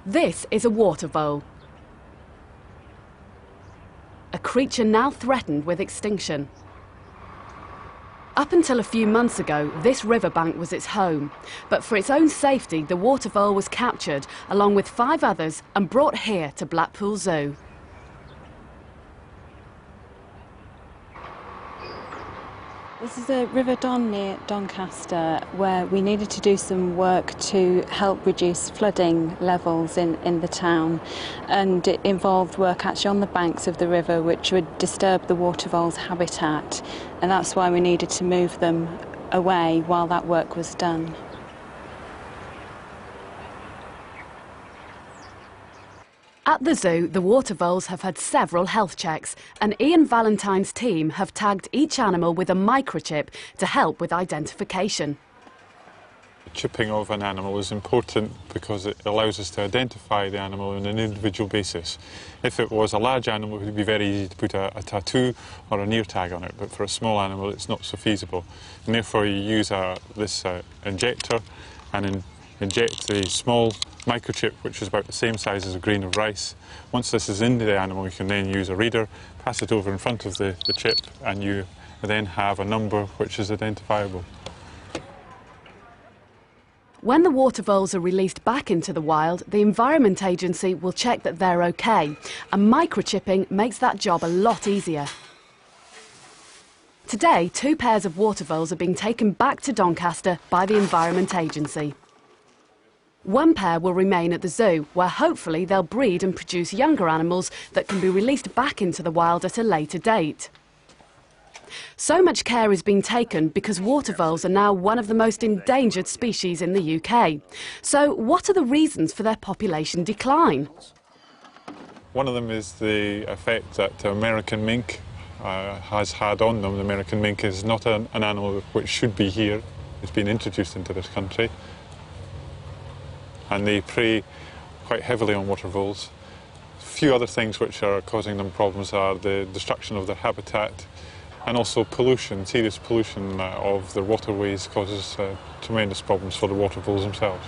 This is a water vole, a creature now threatened with extinction. Up until a few months ago, this riverbank was its home, but for its own safety, the water vole was captured along with 5 others and brought here to Blackpool Zoo. This is a River Don near Doncaster, where we needed to do some work to help reduce flooding levels in the town, and it involved work actually on the banks of the river which would disturb the water vole's habitat, and that's why we needed to move them away while that work was done. At the zoo, the water voles have had several health checks, and Ian Valentine's team have tagged each animal with a microchip to help with identification. Chipping of an animal is important because it allows us to identify the animal on an individual basis. If it was a large animal, it would be very easy to put a tattoo or an ear tag on it, but for a small animal it's not so feasible. And therefore you use this injector and inject the small microchip, which is about the same size as a grain of rice. Once this is into the animal, you can then use a reader, pass it over in front of the chip, and you then have a number which is identifiable. When the water voles are released back into the wild, the Environment Agency will check that they're okay, and microchipping makes that job a lot easier. Today, 2 pairs of water voles are being taken back to Doncaster by the Environment Agency. 1 pair will remain at the zoo, where hopefully they'll breed and produce younger animals that can be released back into the wild at a later date. So much care is being taken because water voles are now one of the most endangered species in the UK. So what are the reasons for their population decline? One of them is the effect that American mink has had on them. The American mink is not an animal which should be here. It's been introduced into this country, and they prey quite heavily on water voles. A few other things which are causing them problems are the destruction of their habitat, and also pollution. Serious pollution of their waterways causes tremendous problems for the water voles themselves.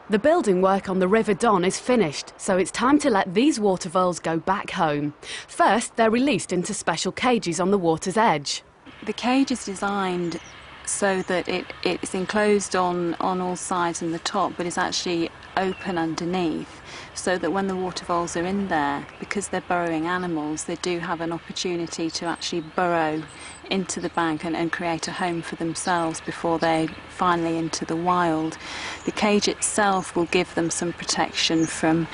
The building work on the River Don is finished, so it's time to let these water voles go back home. First, they're released into special cages on the water's edge. The cage is designed so that it's enclosed on all sides and the top, but it's actually open underneath, so that when the water voles are in there, because they're burrowing animals, they do have an opportunity to actually burrow into the bank and create a home for themselves before they finally into the wild. The cage itself will give them some protection from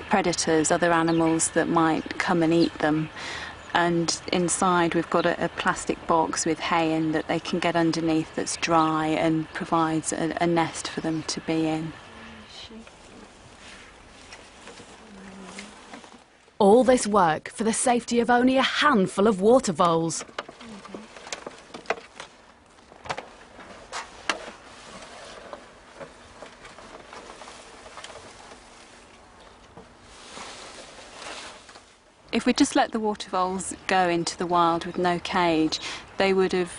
predators, other animals that might come and eat them. And inside we've got a plastic box with hay in that they can get underneath that's dry and provides a nest for them to be in. All this work for the safety of only a handful of water voles. If we just let the water voles go into the wild with no cage, they would have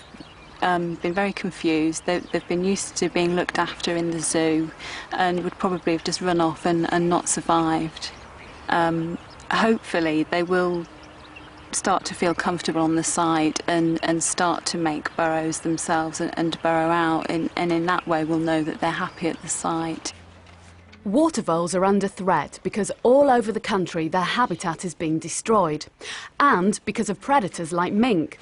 been very confused. They've been used to being looked after in the zoo and would probably have just run off and not survived. Hopefully they will start to feel comfortable on the site and start to make burrows themselves and burrow out, and in that way we'll know that they're happy at the site. Water voles are under threat because all over the country their habitat is being destroyed, and because of predators like mink.